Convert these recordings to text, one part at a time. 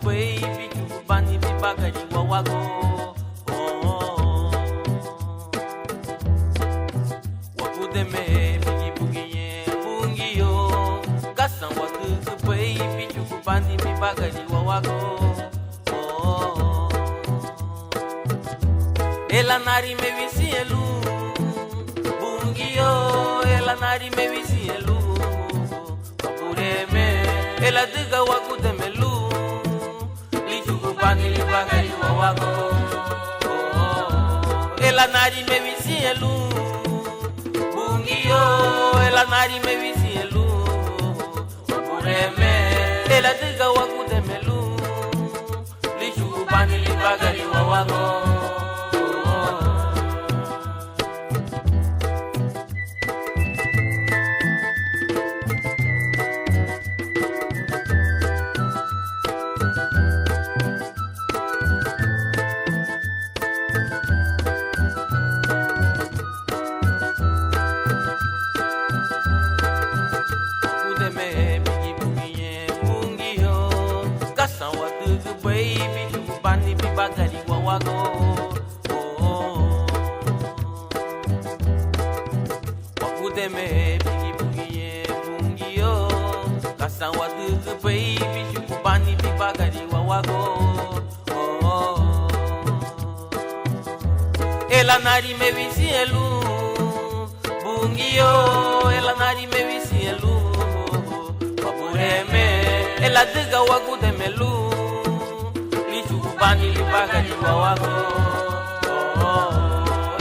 baby chukubani bibagari wawago wakudeme bigi bugiye bungiyo kasan wakuku baby chukubani bibagari wawago ela nari me visielu bungiyo ela nari me visielu wakureme ela diga wakudemelu lichukubani libagari wawago ela nari me visielu bungiyo ela nari me visielu wakureme ela diga wakudemelu lichukubani libagari wawago baby chukubani bibagari wawago wakudeme bigi bugiye bungiyo kasan wadugu baby chukubani bibagari wawago ela nari me visielu bungiyo ela nari me visielu wakureme ela diga wakudemelu bani libagari wawago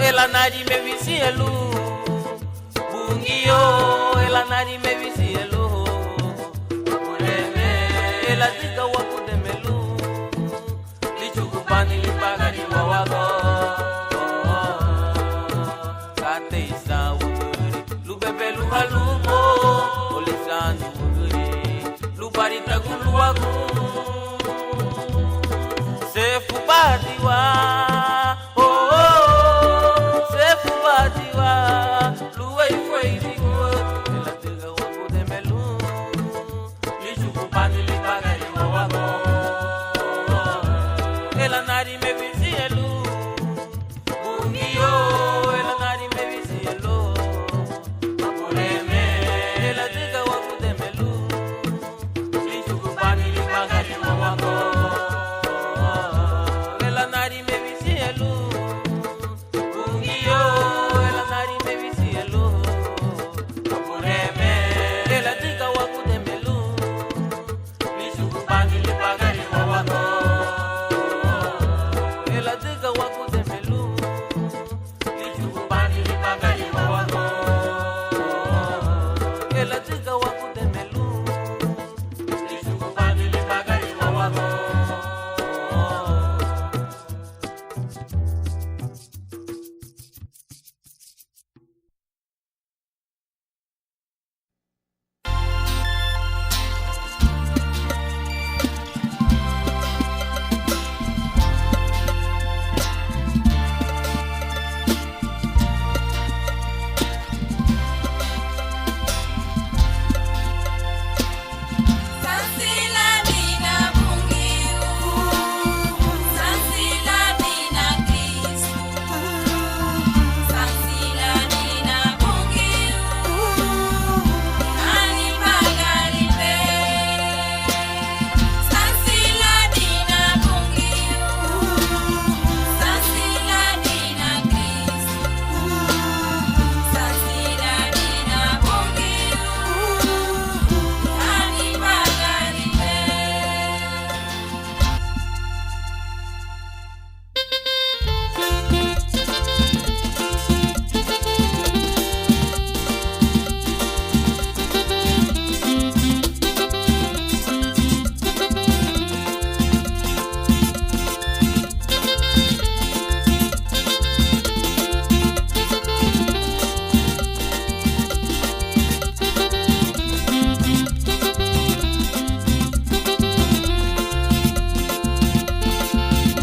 ela nari me visielu bungiyo ela nari me visielu wakureme ela diga wakudemelu lichukubani libagari wawago kate isa wuguri lubebe luhalumo olisani wuguri lubarita guluwagu sefu badiwa sefu badiwa luwe ifweidi go ela diga wakudemelu lichukubani libagari wawago ela nari me visielu bungiyo ela nari me visielu wakureme ela diga wakudemelu lichukubani libagari wawago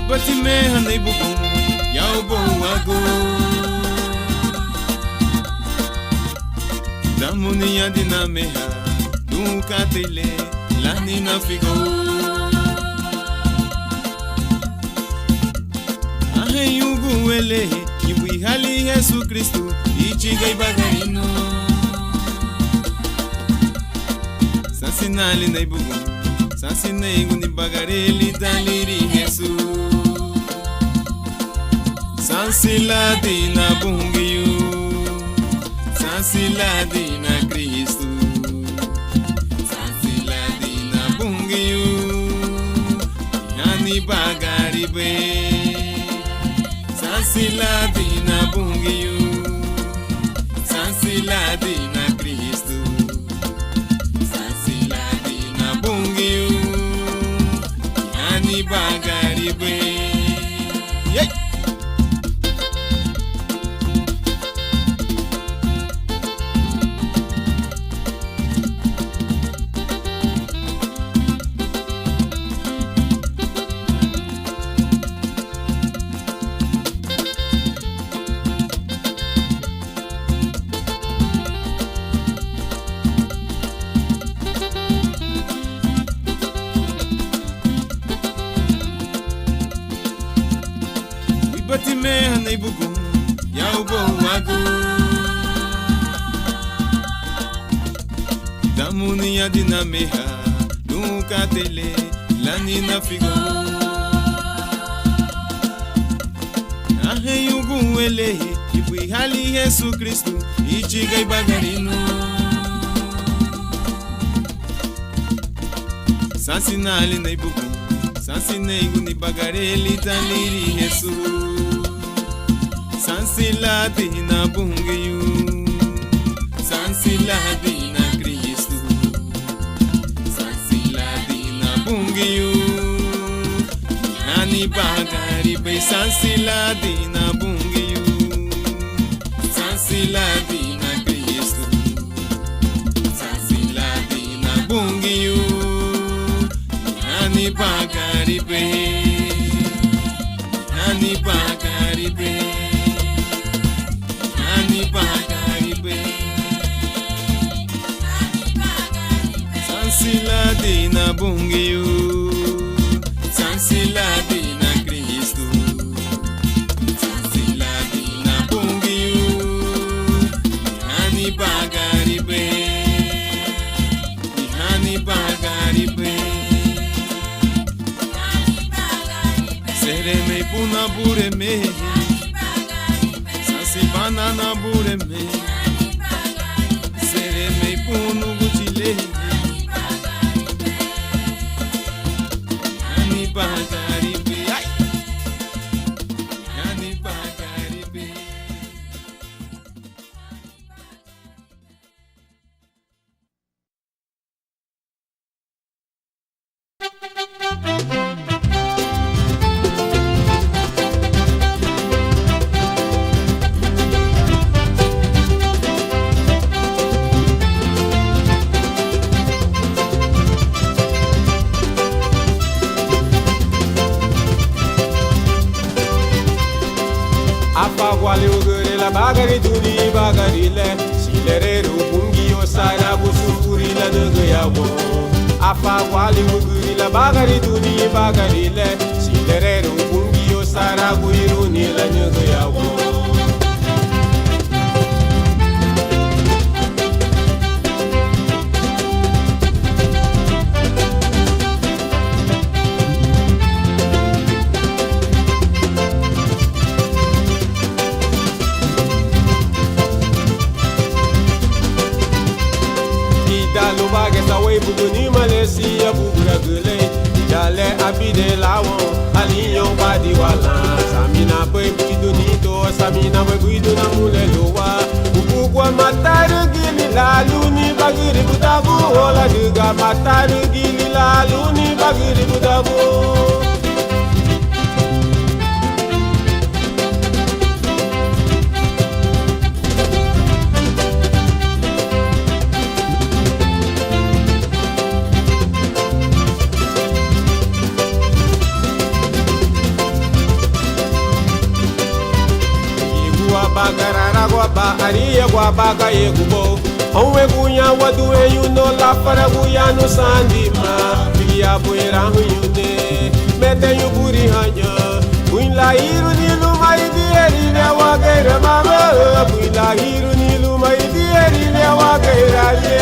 Batime hanay bukong yaw buwago Damuni yadina meha Nunca tele lani na figo Aheyugu wele Ibu hali Yesu Kristu Ichigai bagarino Sansinali na ibugu Sansina iguni bagareli daliri Yesu Sansiladi na bungiyu Sansiladi na Kristu Sansiladi na bungiyu Yani bagaribe Sansiladi na bungiyu Sansiladi na Kristu Sansiladi na bungiyu Yani bagaribe yeah. Bati me hanay bugong yaw wago Damuni ya dinameha Nunca tele lani na figo Aheyugu wele Ibu hali Yesu Kristu Ichigai bagarino Sansinali na ibugong Sansina iguni bagareli daliri Yesu Sansiladi na bungiyu Sansiladi na Kristu Sansiladi na bungiyu Yani bagaribe Sansiladi na bungiyu Sansiladi na Kristu Sansiladi na bungiyu Yani bagaribe Yani bagaribe Yani bagaribe Sansiladi na bungiyu Sansiladi na Kristu Sansiladi na bungiyu Yani bagaribe Yani bagaribe Sereme puna bureme Sansibana na bureme Sereme punu guchile Yani bagaribe Yani bagaribe Wale ugere la bagari duni bagari le Silere rupungi o sara busukuri la nege ya wo Afa wale ugere la bagari duni bagari le Silere rupungi o sara buiruni la nege ya wo Buguni Malaysia bugura gule Dale abide lawon Aliyon badi wala Samina boy buiduni to Samina boy buiduna mule lowa Bugugwa mataru gili laluni Bagiri budagu Ola duga mataru gili laluni Bagiri budagu Bagarara guaba ariya guaba ga yegubo Onwe gunya wadu eyuno la para guya no sandima Biya buera huyune Mete yuburi hanya Win la iru nilu ne wa gaira mama Buila hiru nilu mai dieri ne wa gaira ye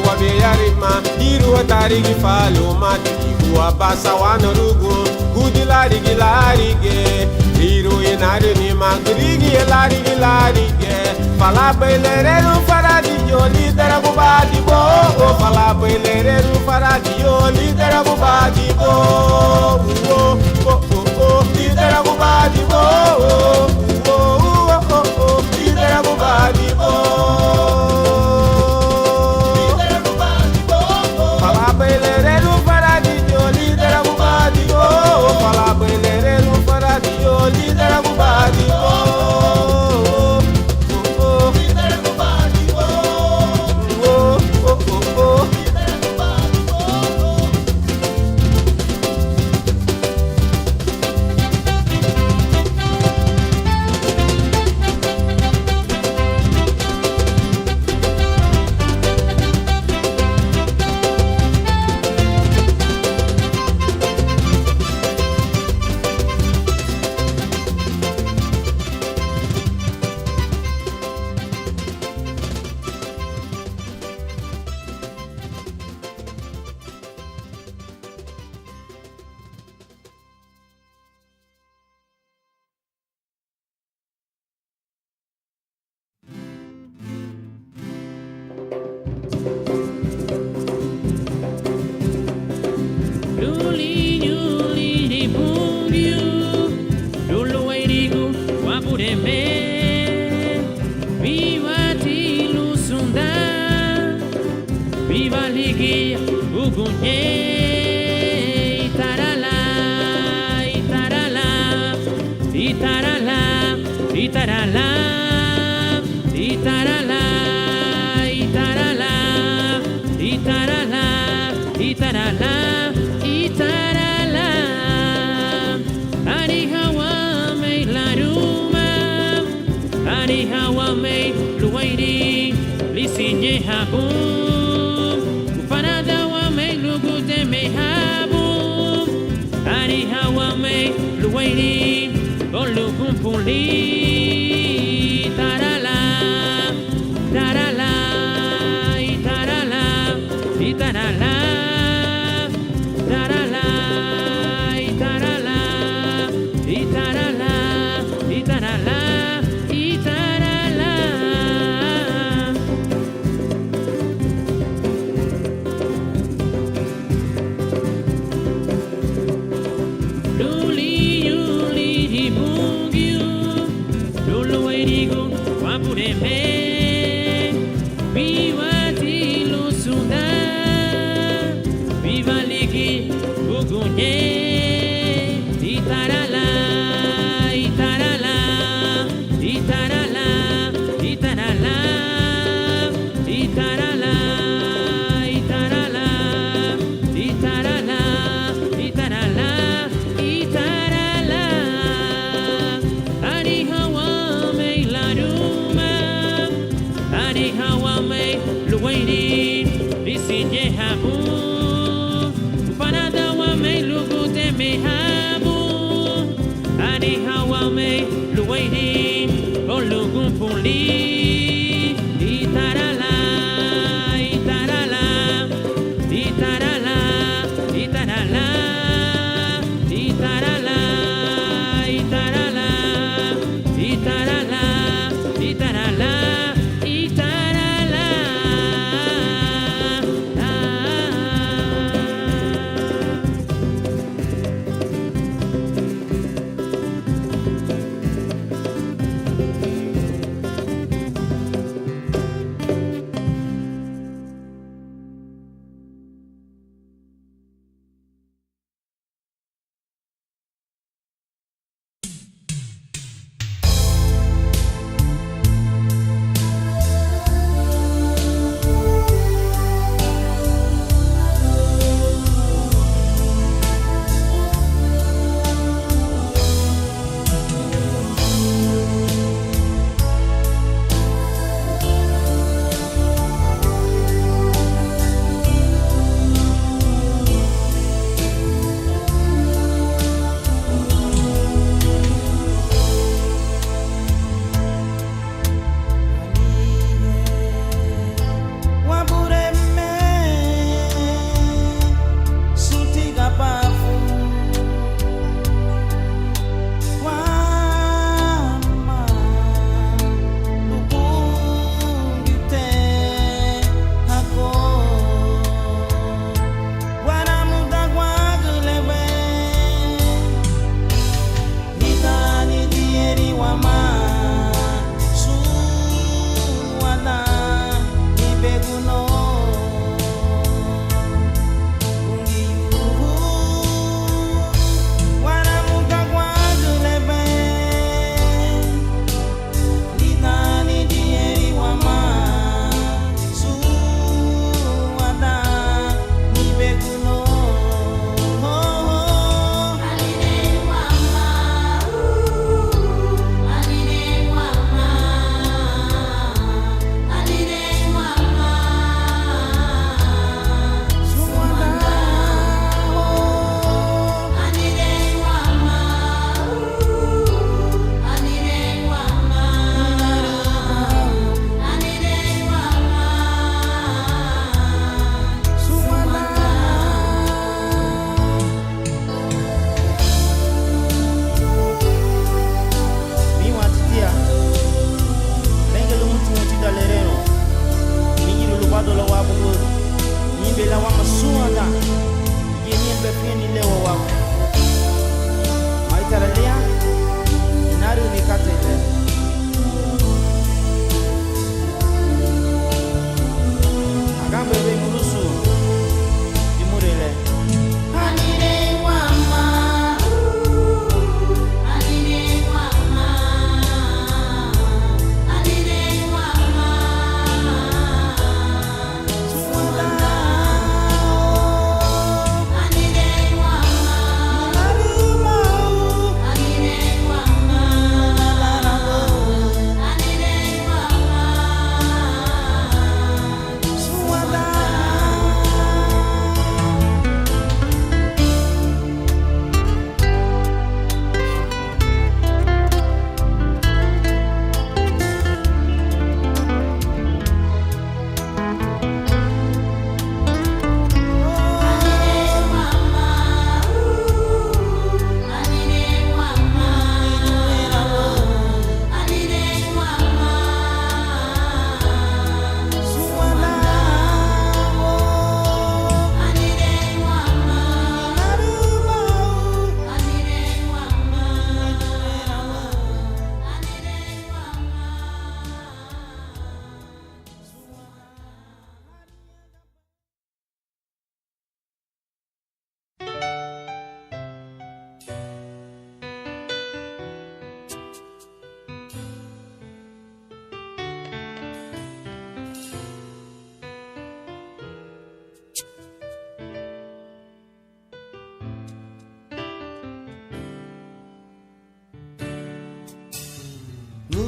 Wabe yarima iru tarigi falo mati abasa wana rugu gudi larigi larige iru inari ni magrigi larigi larige fala bailereru faradi yo lidera bubadi bo fala bailereru faradi yo lidera bubadi bo lidera bubadi bo lidera bubadi bo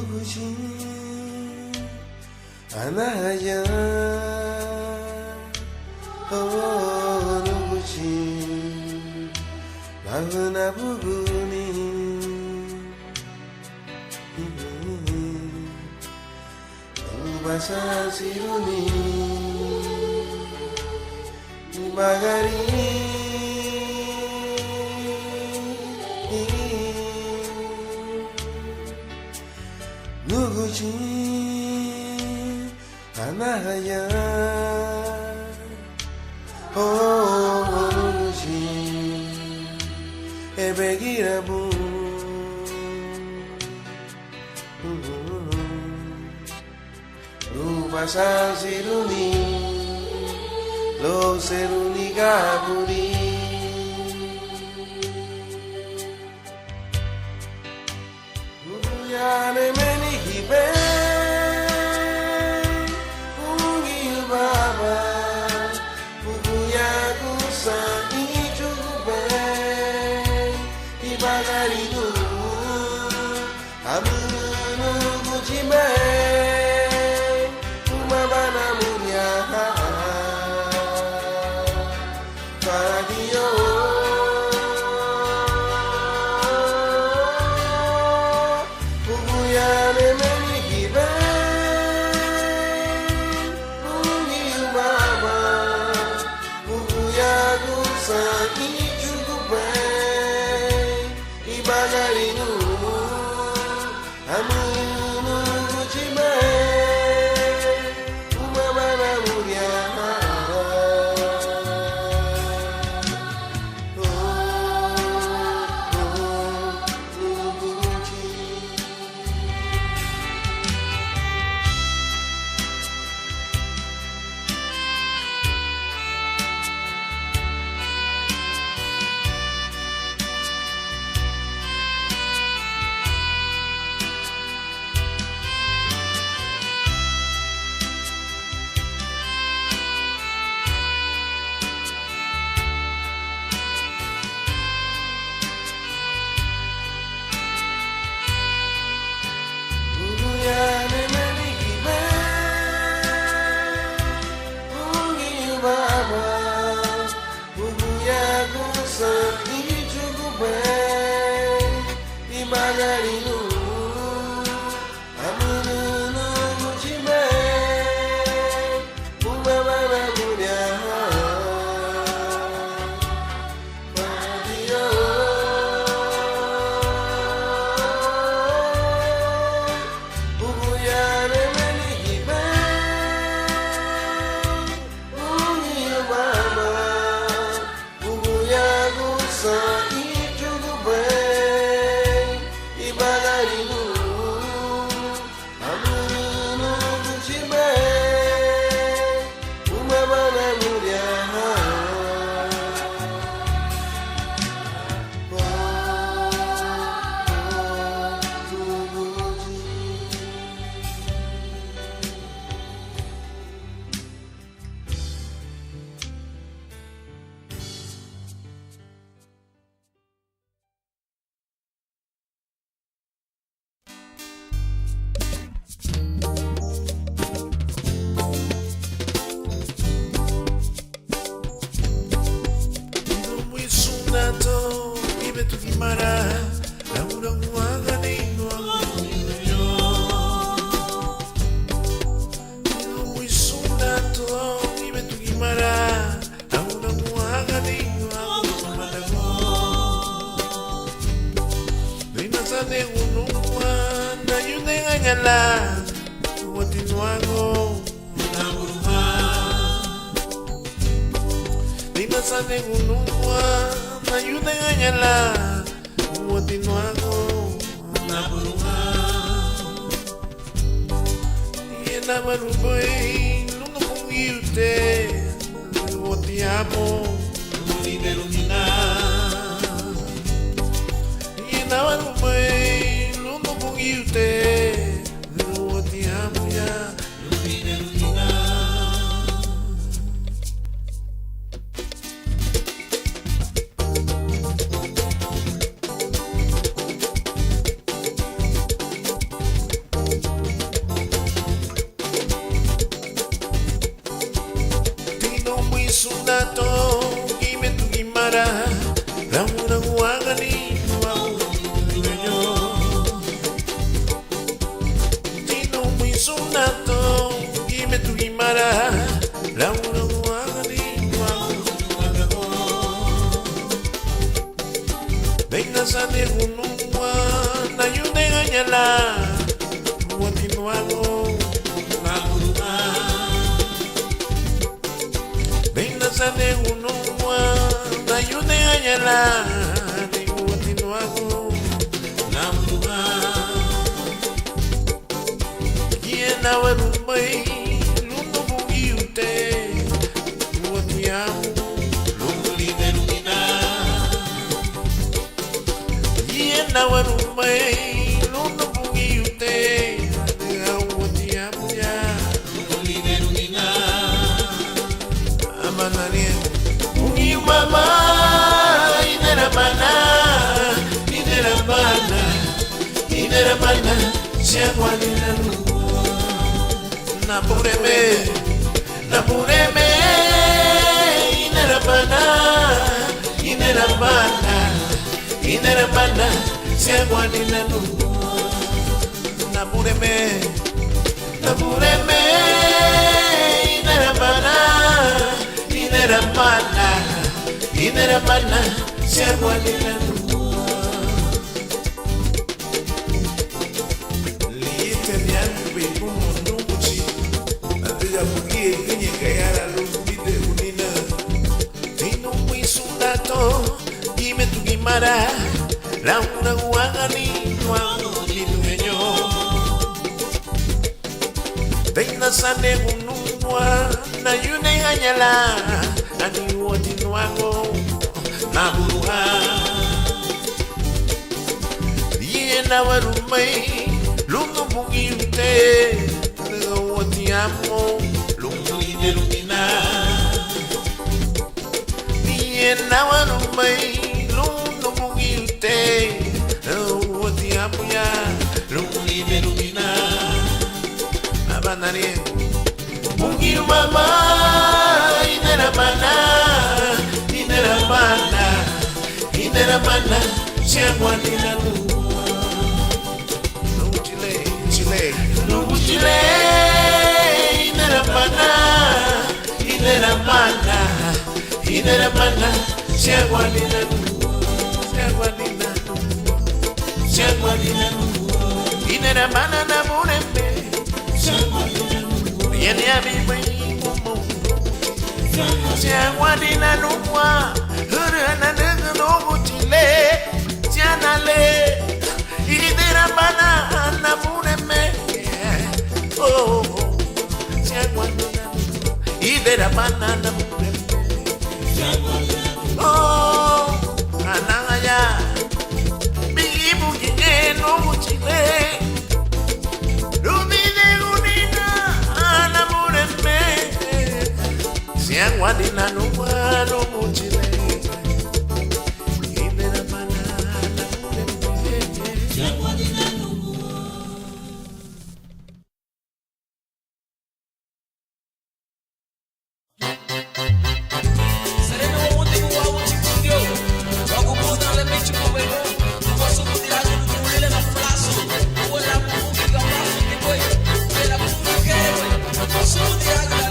누구지 아나야 누구지 나훈아 부구니 누바사시루니 이바가리 누구지 아나야 누구지 에베기라부 루바사시루니 로세루니가 부리 누구야네 메니기베 sunato Gime tu gimara Ramuna guagani Yo Tino muy sunato Gime tu gimara Ramuna guagani Venga sane gunungwa Na yune ganyala Continuago na buruma Venga sane gunungwa Na yune ganyala Continuago na buruma Kiena warumbai Lundo bugi ute Watiamu Lundo liderumina Kiena warumbai Lundo bugi ute Watiamu ya Lundo liderumina Amanarien Bugi mama Inerabana Inerabana Inerabana Siagwanina Napureme Inerabana Siagwanina Napureme Inerabana Siagwanina Liete miangu bebu munumuchi Ateja bugie kinye kayara lupide unina Tino mwi sundato Gime tu gimara Rauna guagani Nuango linueño Teina sane ununua Na yune hanyala Ani uoti nuango Na buruha Yena warumai Lungo bugi ute Uoti amo Lungo liderumina Yena warumai Lungo bugi ute Uoti amo ya Lungo liderumina Abanare Bugi mama Inerabana Siagwanina Chile Inerabana Siagwanina Inerabana na murembe Yeni abibai mumu Siagwanina numwa Hurana nungu nugu chile Sianale Inerabana na murembe Oh Siagwanina Inerabana na murembe Oh Anangaya Bigibu kine nugu chile Siagwanina numwa nugu chile Inerabana na murembe Siagwanina Smooth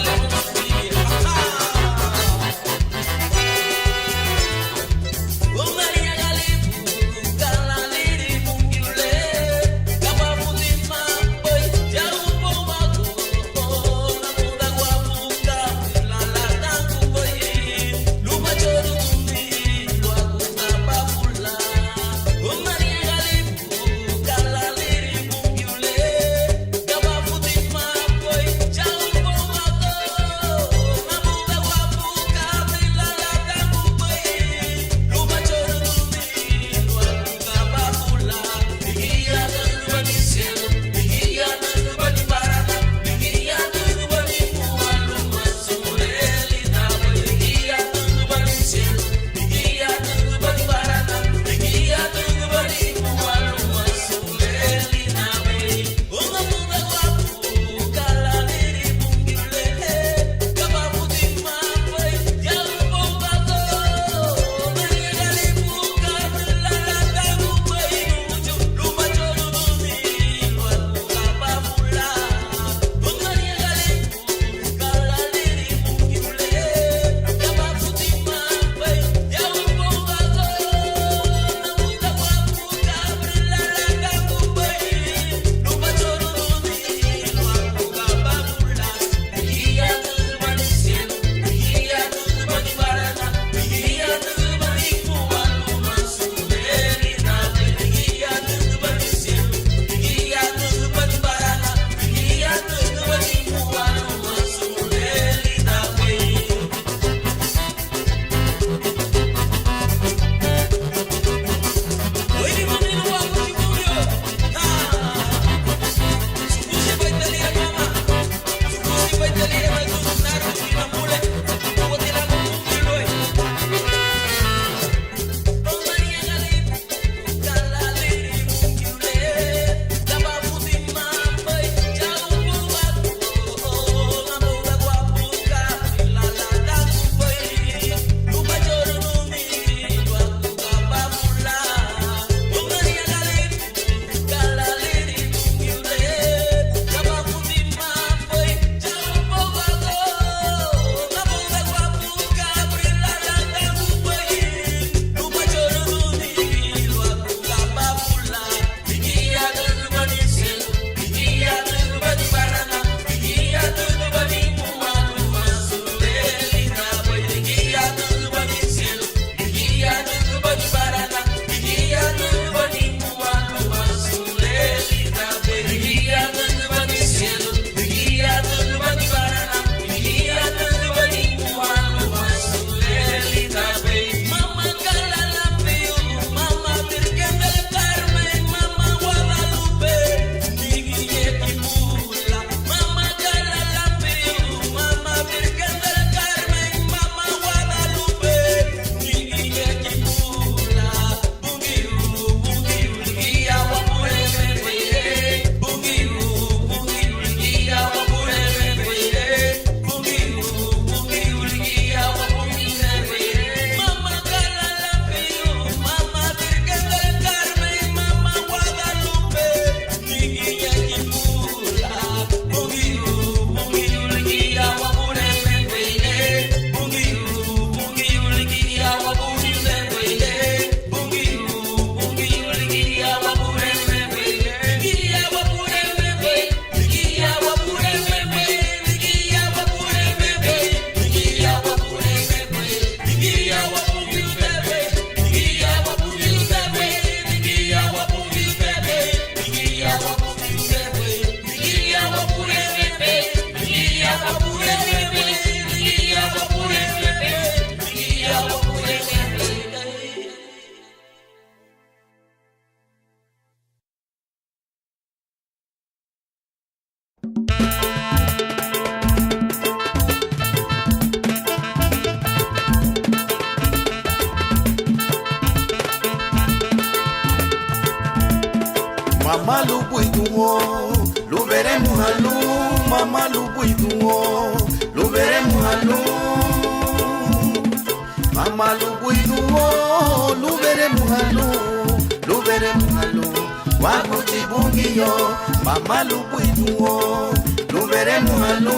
buituo, lubere muhalu, mama lu buituo, lubere muhalu, mama lu buituo, lubere muhalu, wakuchi bungiyo, mama lu buituo, lubere muhalu,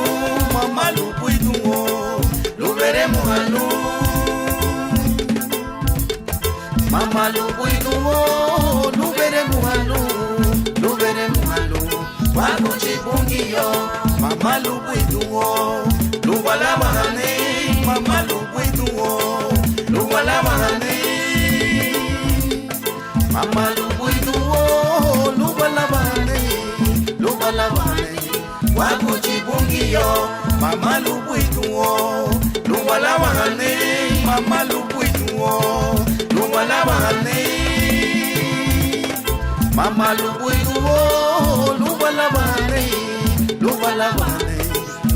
mama lu buituo, lubere muhalu, mama lu buituo, lubere muhalu, wakuchi bungiyo, mama lu buituo, lubala mahane, mama lu buituo, lubala mahane, mama lu buituo, lubala mahane, wakuchi bungiyo, mama lu buituo, lubala mahane, mama lu buituo, lubala mahane, mama lu buituo, lubala mahane,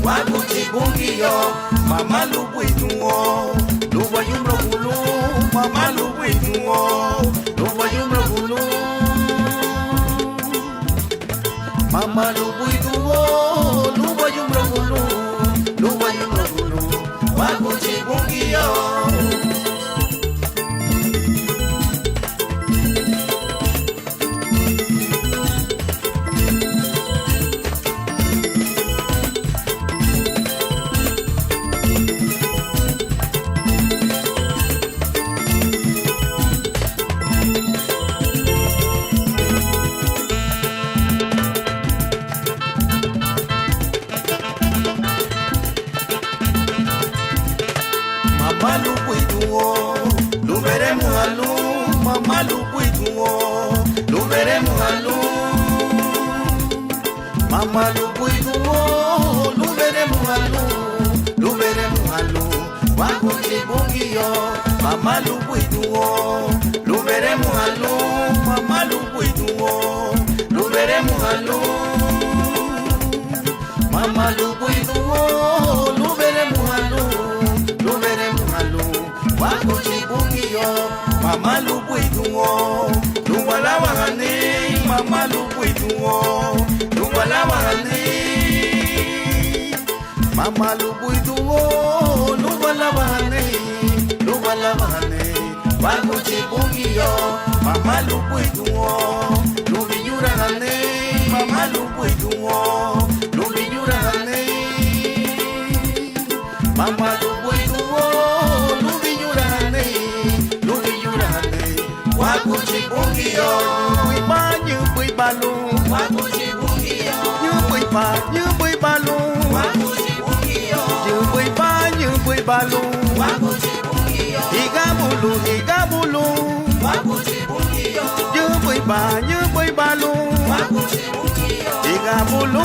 wakuchi bungiyo, mama lu buituo, luba yumro gulu, mama lu buituo, luba yumro gulu, mama lu buituo, luba yumro gulu, wakuchi bungiyo. Mama lu buituo, lubere muhalu, mama lu buituo, lubere muhalu, mama lu buituo, lubere muhalu, wakuchi bungiyo, mama lu buituo, lubere muhalu, mama lu buituo, lubere muhalu, mama lu buituo, lubere muhalu, wakuchi bungiyo, mama lu buituo, lubala mahane, mama lu buituo, lubala mahane, mama lu buituo, lubala mahane, wakuchi bungiyo, mama lu buituo, lubinyura hane, mama lu buituo, lubinyura hane, mama lu buituo, lubinyura hane, wakuchi bungiyo, buibanyu buibalu, wakuchi bungiyo, you buibalu, wakuchi bungiyo, you buibalu, wakuchi bungiyo, igabulu, wakuchi bungiyo, you buibalu, wakuchi bungiyo, igabulu,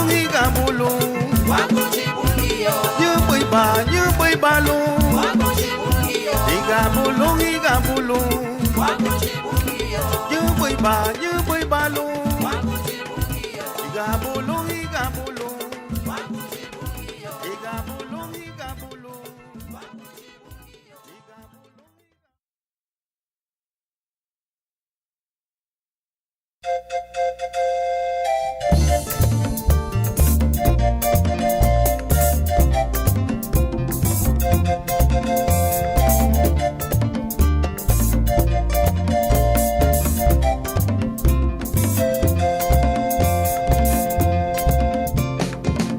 wakuchi bungiyo, you buibalu, wakuchi bungiyo, igabulu, wakuchi bungiyo, you buibalu, wakuchi bungiyo, igabulu, wakuchi bungiyo, igabulu, wakuchi bungiyo,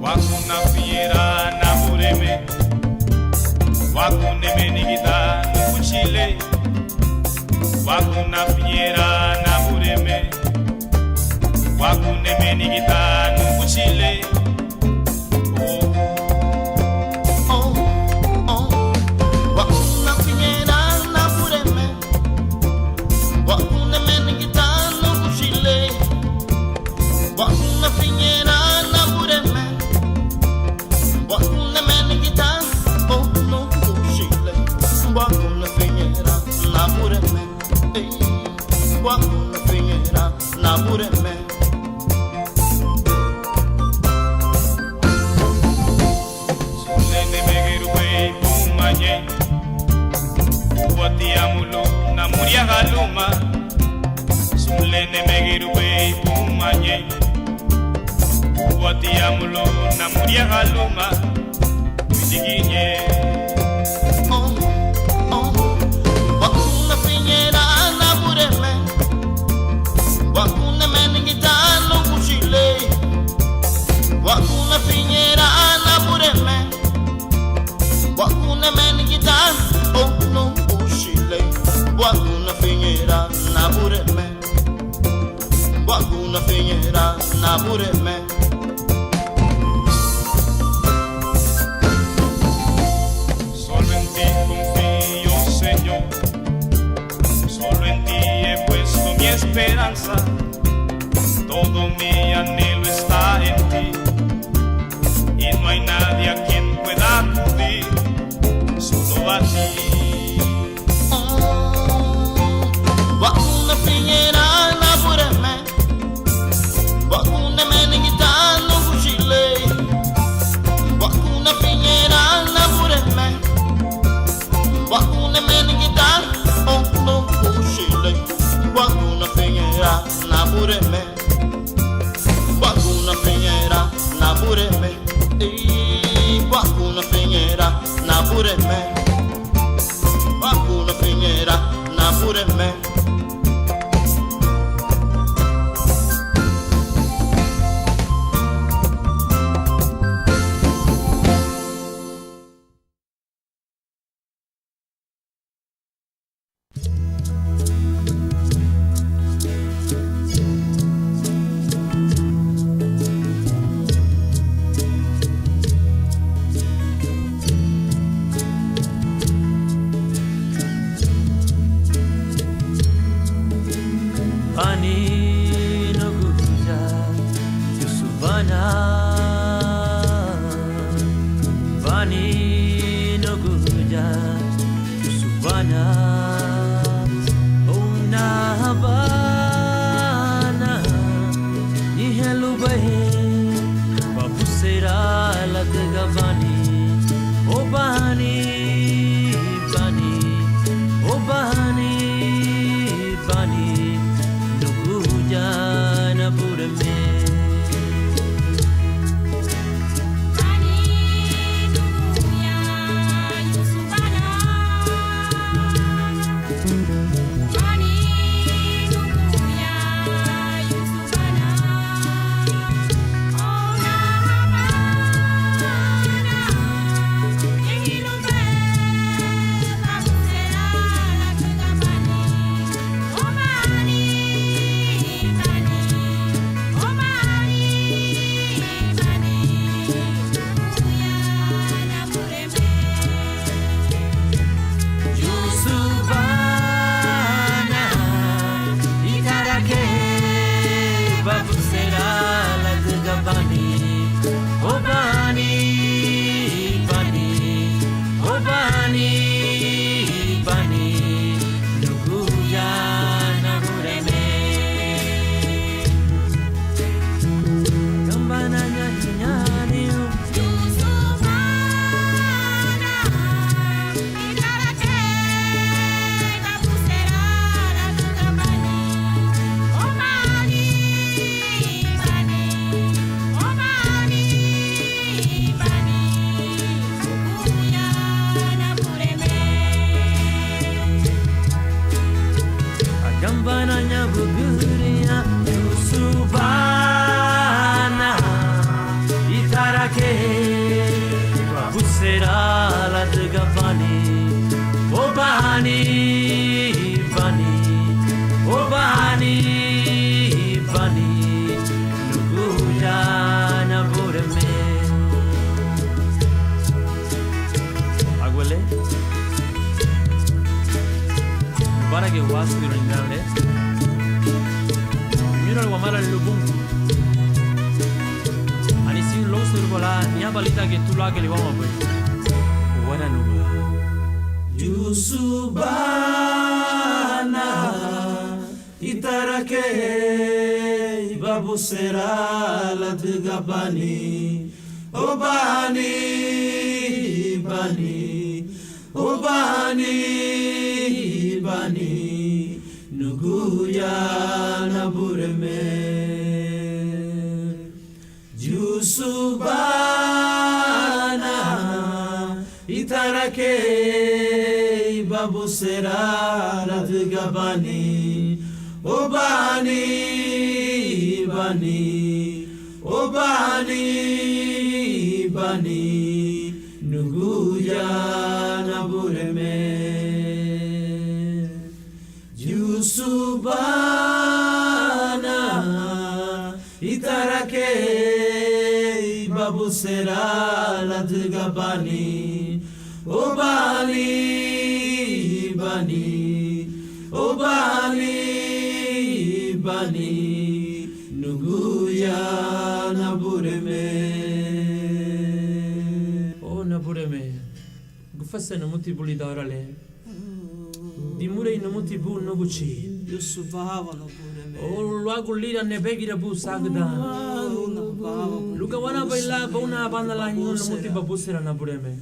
Wakuna fiera na bureme, wakune menigita nukuchile, wakuna fiera na bureme, wakune menigita nukuchile. Watiamulo na muria aluma Diginye Wakuna finyera na bureme Wakuna meningitano kushile Wakuna finyera na bureme Wakuna meningitano no kushile Wakuna finyera na bureme Wakuna finyera na bureme Esperanza, todo mi anhelo está en ti y no hay nadie a quien pueda acudir, solo a ti. Wakuna finyera na bureme, wakuna meningitano kushile, wakuna finyera na bureme, wakuna meningitano no kushile. Wakuna finyera na bureme Wakuna finyera na bureme Wakuna finyera na bureme Wakuna finyera na bureme Yusubana itarake babu sera la gabani obani bani obani bani nuguya nabureme Itarakei babu sera radgabani Obani bani Obani bani Nuguya nabureme Yusubana Itarakei babu sera radgabani Obani bani Obani bani Nuguya nabureme O nabureme Gufasa namuti buli darale Dimure namuti bu noguchi Yusubava nabureme O luagu lira nebegira bu sagda Luga wana baila bauna banda la hingon namuti babu sera nabureme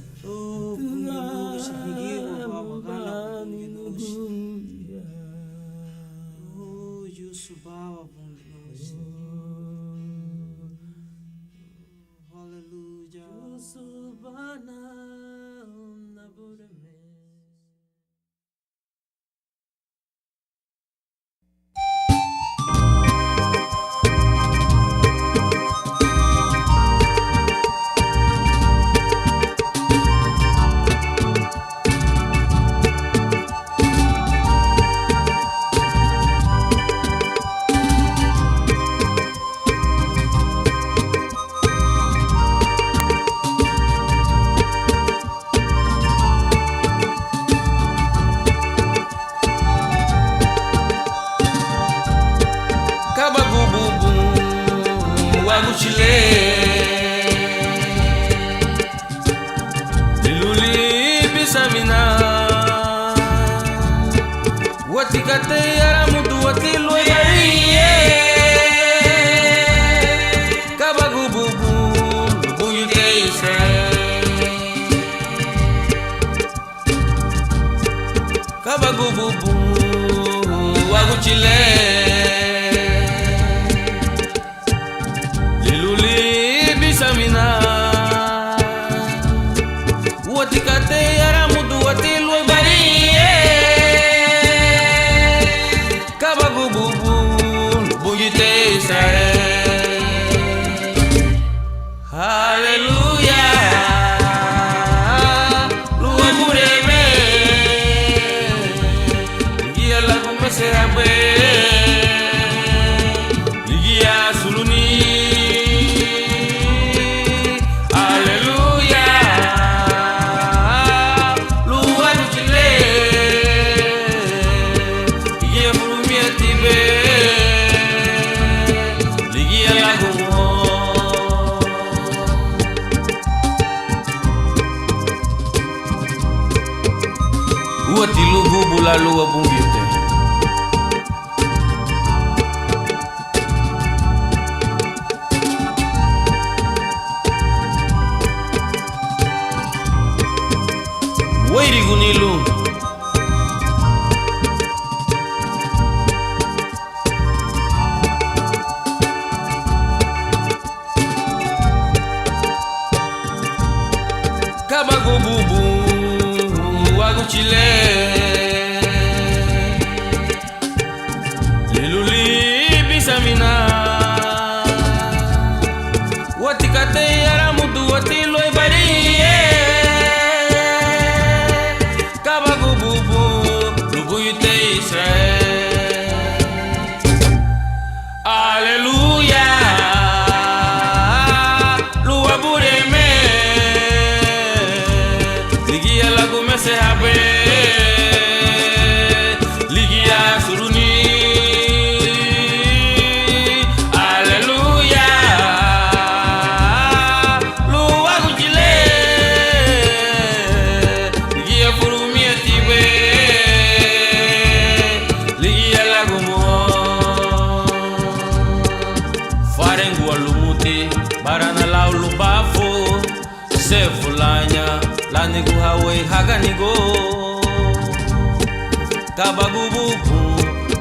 Kabagububu,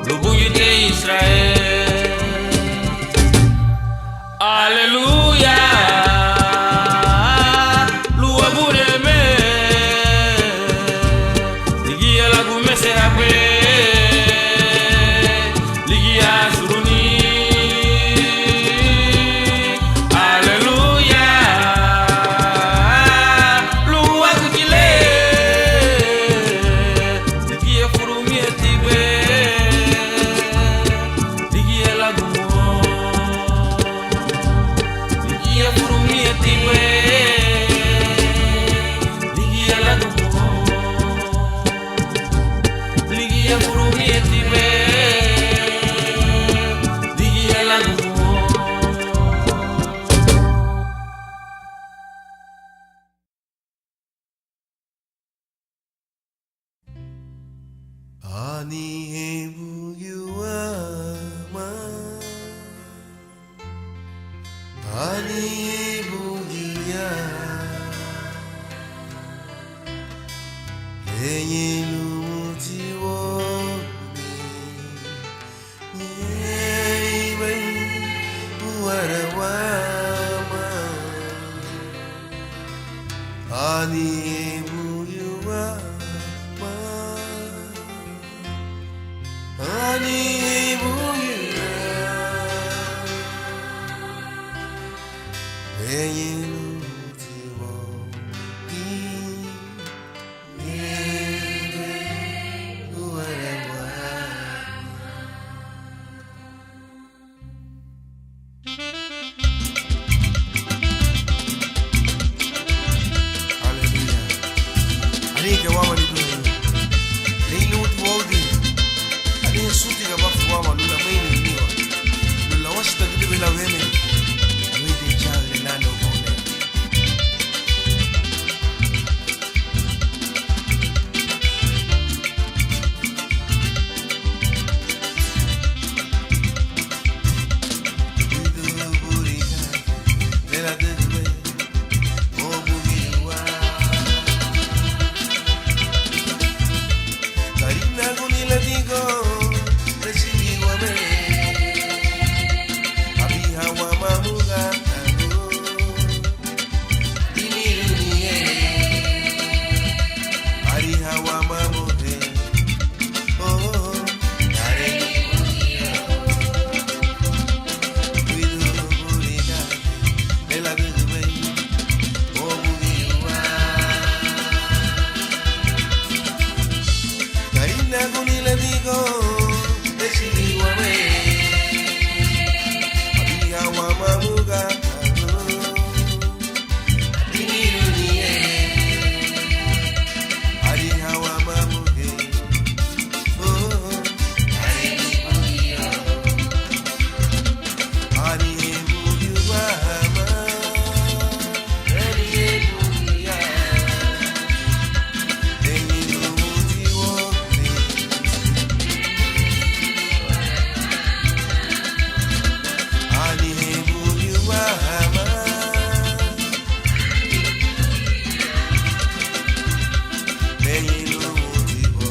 lubuyite Israel. Aleluya, luabureme. Ani bugiwama Ani bugia Enyinu mutiwo Nyeiwe Uwarawama Ani bugiwama Ani bugia Enyinu mutiwo Nyeiwe Uwarawama Hallelujah. Ani ke wama ni dunia. Ni nuti wodi. Ani suti ka bafu wama lula maini niwa. Lula wasta gidibe la weme. Wede chale nano kone. Widu burika. Nela dudwe. O bugiwa. Karina gunila digo, residiwa me. Abiha wa mamuga tango, dinirunie. Ariha wa mamuge, oh, dareni bugia. Widu burika, nela dudwe, o bugiwa. Karina gunila digo, residiwa me. Abiha wa mamuga tango, dinirunie. Ariha wa mamuge, oh, dareni bugia. Ani bugiwa ma, dareni bugia. Enyinu mutiwo me. Ani bugiwa ma, enyinu mutiwo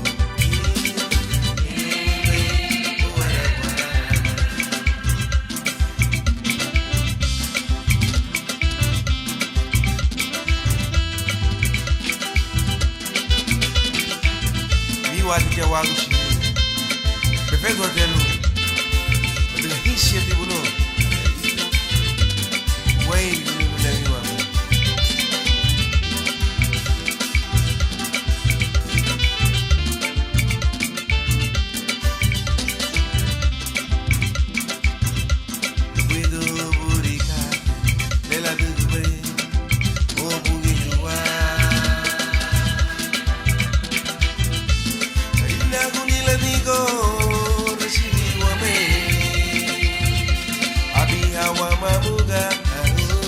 mi wati wangu shi befezo tenu bila hisi ya tibuno wei mlewa Widu burika lela dudwe o bugiwa Karina gunila digo residiwa me Abiha wa mamuga tango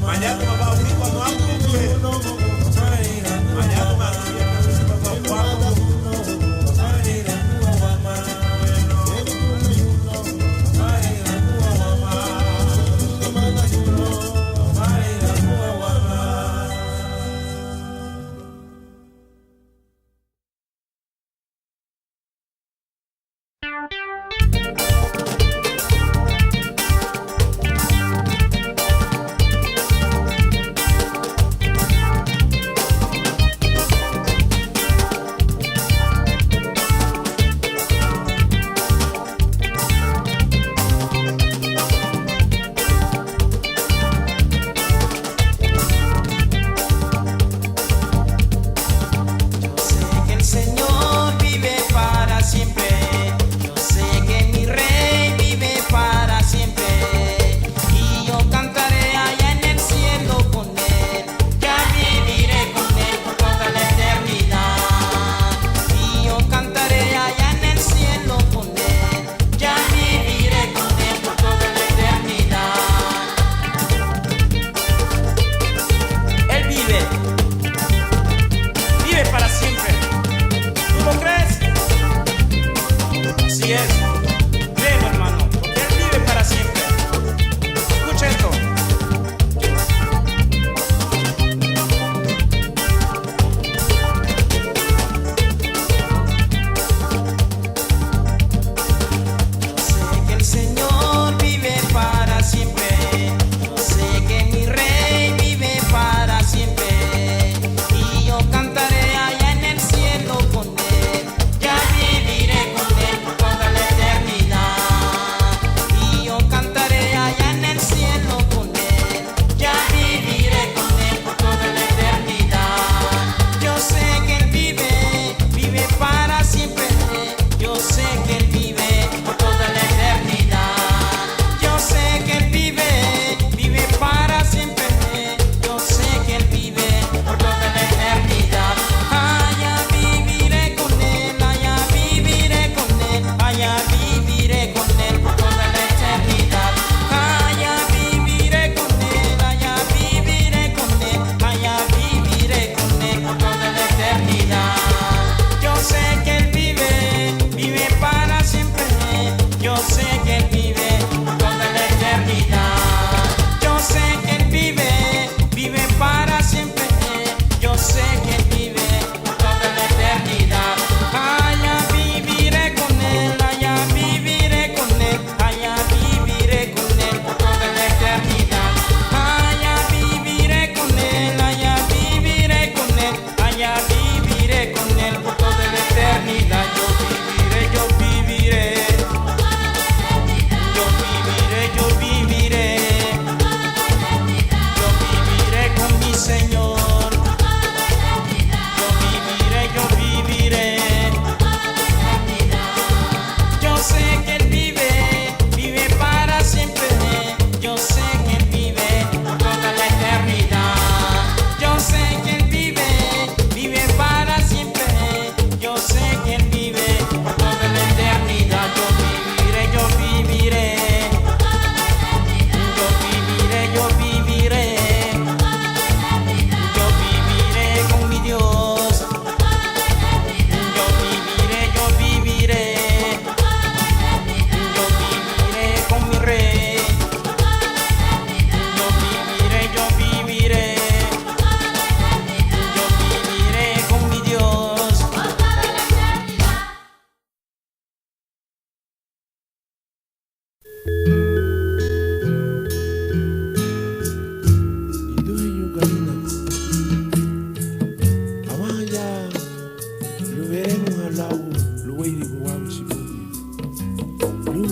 Mañana vamos a abrir cuando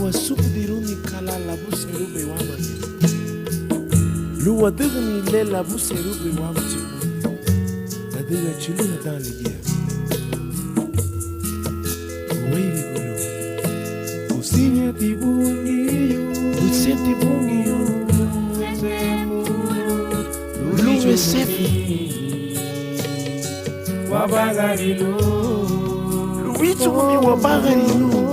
wa sukudiruni kala la buserube wa mani. Luwa digni le la buserube wa mchibu. La diga chilu na dan ligia. Weiri gulu. Usinya tibungiyo. Usinya tibungiyo. Luwe sefi. Wabagarilu. Luwitu mi wabagarilu.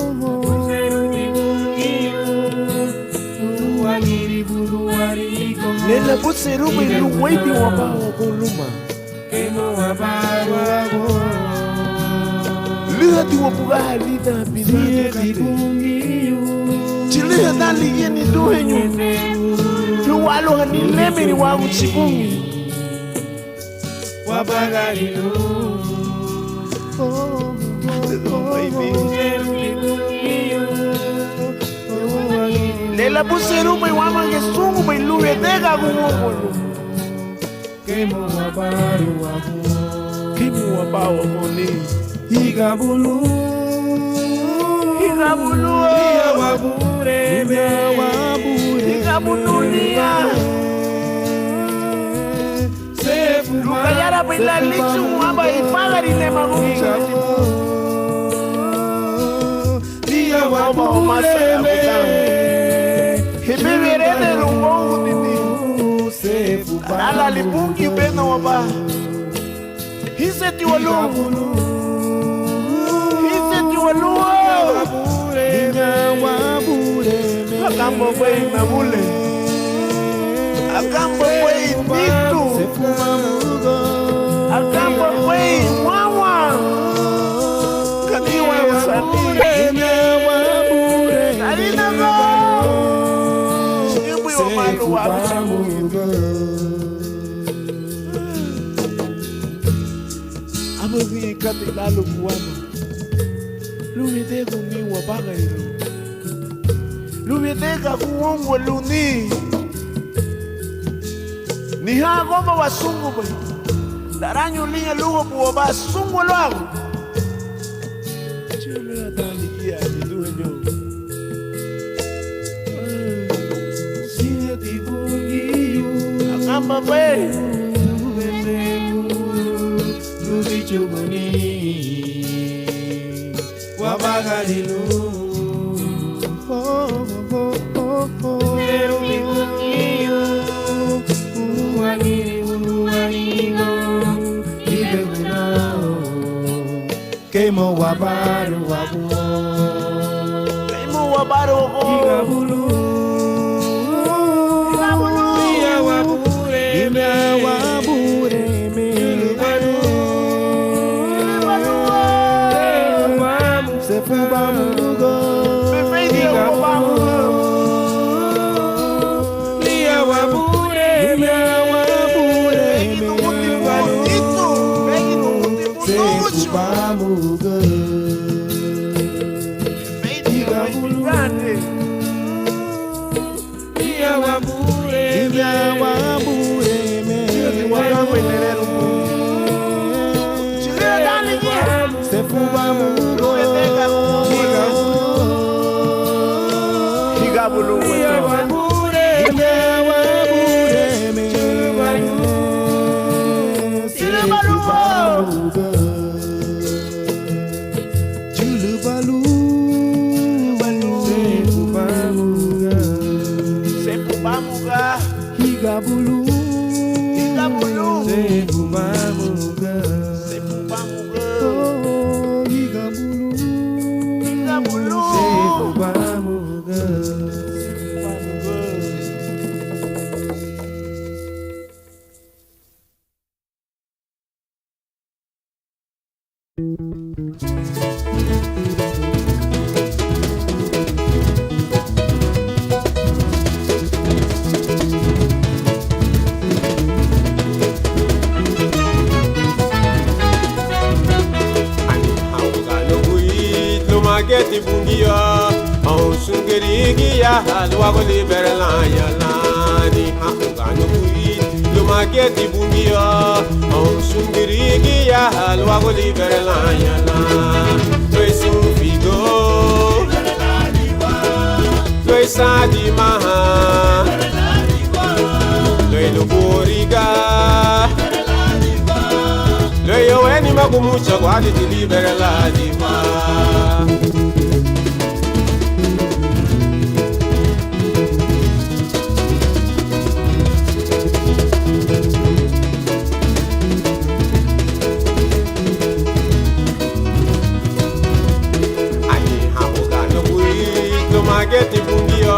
Nela buserume luwaibi wabawa goluma. Liha di wabuga lida bina kate. Chiliha dali yeni duhenyu. Luwalo hani lemiri wangu chibungi. Wabagarilu. Lela buseru mai wama ngesungu mai luwe dega gumongolo. Kemo wabaru wabu. Kemo wabawa mone. Higabulu. Higabulu. Hiya wabure me. Higabulu niya. Lukayara baila lichu mwamba ipagari nema gumsa. Hiya wabure me. Hebeverede lungongu nini Nala lipungi bena waba Hiseti walungu Hiseti walungu Akambo kwei mabule Akambo kwei nitu Akambo kwei mwawa Kaniwa usani Karina go Amogi kati lalo buama. Luwedego mi wabagailu. Luwedega kuongo luni. Ni hagoma wasungu bai. Daranyo linya lugo buoba sungu lagu. Chile adali kia ni duenyo. Akamba bay Lubichumuni Wabagalilu Nerubikukiyo Uwagiri uwagino Ibeguna Kemo wabaru wabu Kemo wabaru wabu Igabulu Mageti bungia, au sungerigia, luago liberla yalani, hakugano kui. Lu mageti bungia, au sungerigia, luago liberla yalani. Tu es un figo, Sa di maha Loi luburiga Loi yo eni magumucha guadi ti libera la diva Mageti bungio,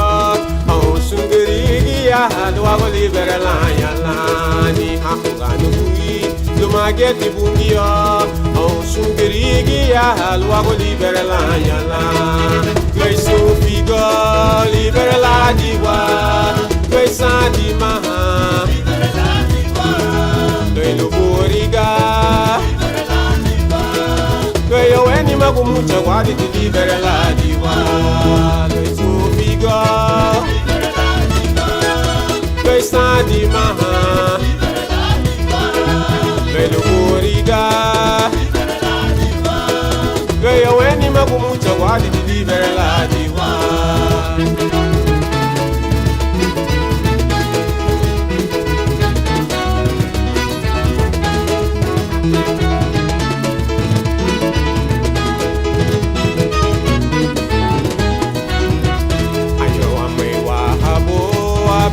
au sungeri ya luago libera la ya la ni hakugano bui. Do mageti bungio, au sungeri ya luago libera la ya la. Gai su figo libera la diwa, gai sa di maha libera la diwa. Gai luburiga libera la diwa, gai yo eni magumucha wadi ti libera la diwa. Sa di maha Velo muriga Gaya weni magumucha wadi di libera la diwa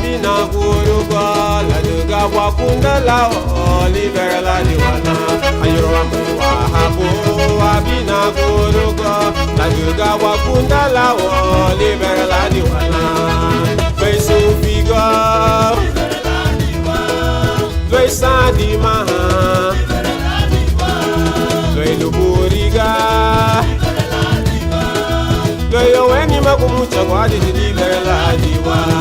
Bina guru ga la duga wakunda la libera la diwana ayro amu wahabu abina guru ga la duga wakunda la libera la diwana besu figa libera la diwana doi sa di maha libera la diwana doi luburiga libera la diwana doi yo eni magumucha gwadi libera la diwana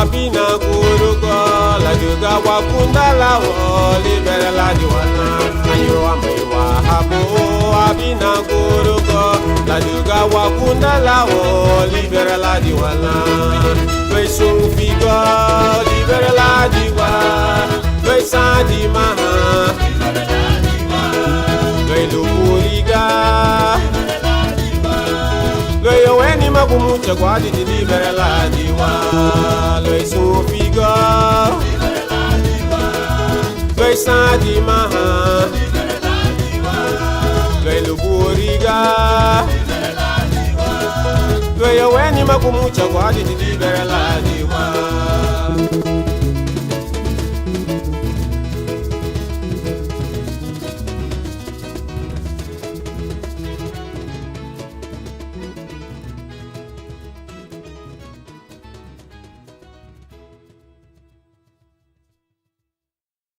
Abina guru go la juga wakunda la libera la diwana ayo amai wahabo abina guru go la juga wakunda la libera la diwana doi su figo libera la diwa doi sa di maha libera la diwa doi luburiga Loi yo eni magumucha guadi ti libera la diwa Loi su figo libera la diwa Loi sa di maha libera la diwa Loi luburiga libera la diwa Loi yo eni magumucha guadi ti libera la diwa